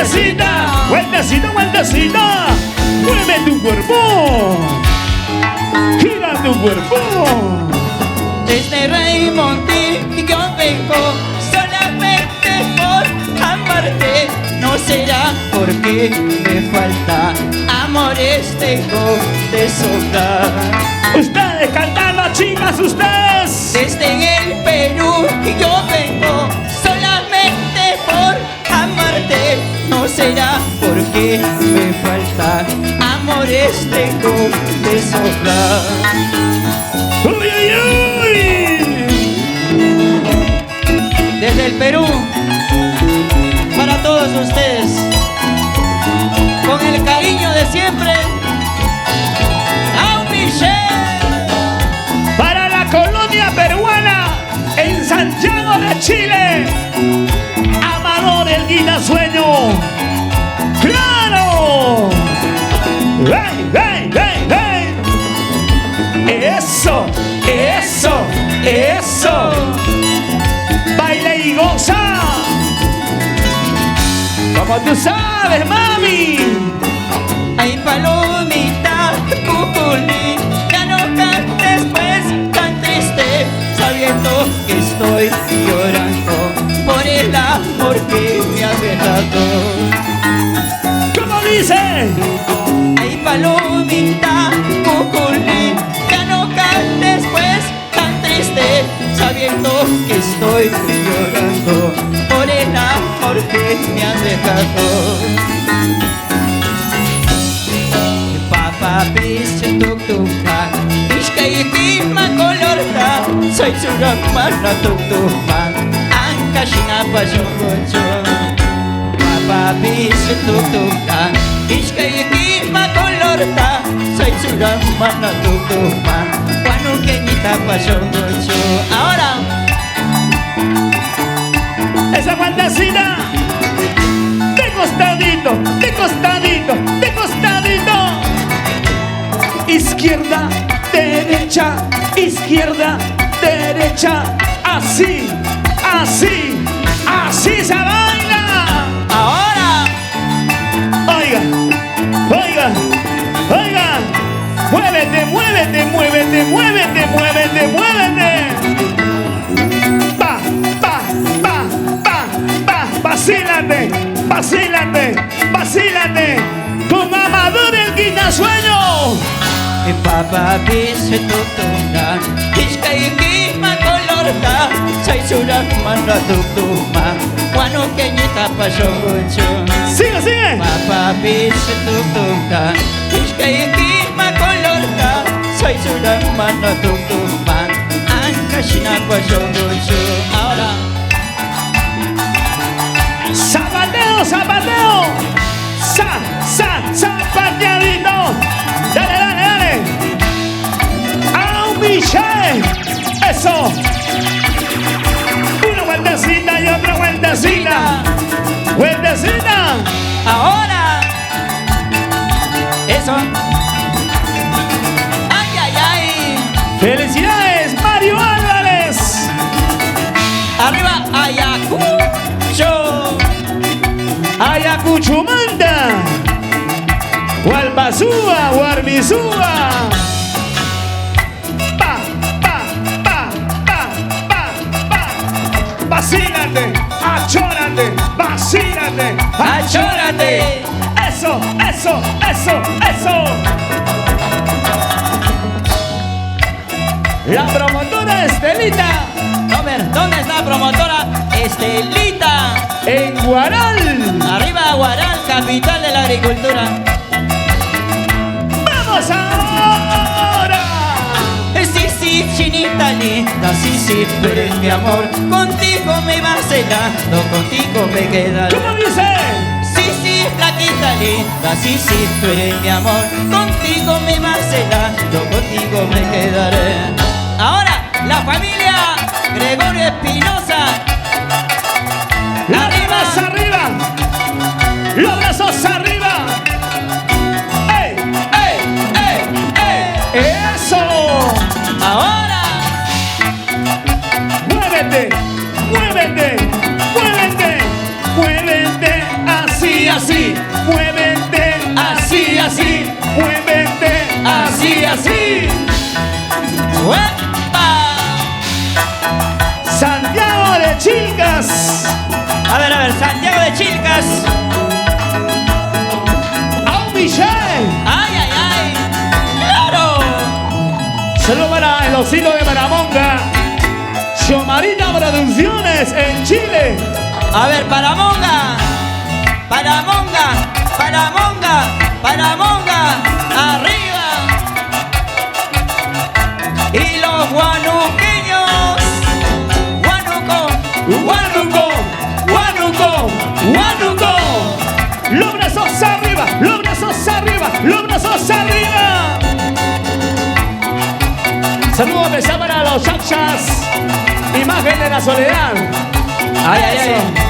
vueltecita, vueltecita, vueltecita. Mueve tu cuerpo, gira tu cuerpo. Desde Raimundo yo vengo solamente por amarte. No será porque me falta amores, tengo de sobra. Ustedes cantando, chicas, ustedes. Desde el Perú yo vengo solamente por amarte. No será porque me falta amores, tengo de sobra. ¡Uy, uy, uy! Desde el Perú, para todos ustedes, con el cariño de siempre, ¡Au Michelle! Para la colonia peruana en Santiago de Chile, Amador el Guinasueño. ¡Claro! ¡Hey, hey, hey, hey! ¡Eso, eso, eso! ¡Baila y goza! Como tú sabes, mami. Ay, palomita, cuculín, ya no cantes pues tan triste, sabiendo que estoy llorando por el amor que me has dejado. ¿Cómo dice? Ay, palomita, cuculín, ya no cantes pues tan triste, sabiendo que estoy llorando por el amor que me has dejado. Papa pisse tuktuka, ishkayikima kolorta, soy suramana tuktuka, ankashina pashongocho. Papa pisse tuktuka, ishkayikima kolorta, soy suramana tuktuka, wanukenita pashongocho. Ahora Esa fantasía de costadito, de costadito, de costadito. Izquierda, derecha, izquierda, derecha. Así, así, así se baila. ahora Oiga, oiga, oiga. Muévete, muévete, muévete, muévete, muévete, muévete. Pa, pa, pa, pa, pa. Vacílate, vacílate, vacílate. Con Amador el Guinasueño. Papa pisse tuktuka, ishkayikima kolorta, soy suramana tuktuka, wanukenita pashongocho. Sigue, sigue. Papa pisse tuktuka, ishkayikima kolorta, soy suramana tuktuka, ankashina pashongocho. Ahora Zapateo, zapateo. Zapateadito. Dale, dale, dale. ¡Au, Michelle! Eso. Una vueltecita y otra vueltecita. Vueltecita. ahora eso. Ay, ay, ay. ¡Felicidades, Mario Álvarez! Arriba, Ayacucho. Ayacuchumanta. Gualbazúa, Guarmizúa. Pa, pa, pa, pa, pa, pa. Vacílate, achórate, vacílate, Achórate. Eso, eso, eso, eso. La promotora Estelita A ver, ¿dónde está la promotora? Estelita. en Guaral. Arriba, Guaral, capital de la agricultura. ¡Vamos ahora! Sí, sí, chinita linda, sí, sí, tú eres mi amor. Contigo me vas celando, contigo me quedaré. ¿Cómo dice? Sí, sí, flaquita linda, sí, sí, tú eres mi amor. Contigo me vas celando, contigo me quedaré. Ahora, la familia Gregorio Espinosa. Las Arriba. manos arriba. Los brazos arriba. ¡Ey! ¡Ey, ey, ey! ¡Eso! Ahora, ¡Muévete! ¡Muévete! ¡Muévete! ¡Muévete! Así, así. así. ¡Uepa! Santiago de Chilcas. A ver, Santiago de Chilcas. ¡Au Michelle! ¡Ay, ay, ay! ¡Claro! Saludos para el Osito de Maramonga. Xiomarita Producciones en Chile. A ver, para Monga, para Monga, para Monga, para Monga, arriba. Y los guanuqueños, guanuco, Huánuco, Huánuco, Huánuco. Los brazos arriba, los brazos arriba, los brazos arriba. Saludos especial para los chachas. Imagen de la soledad. ay, ay, ay.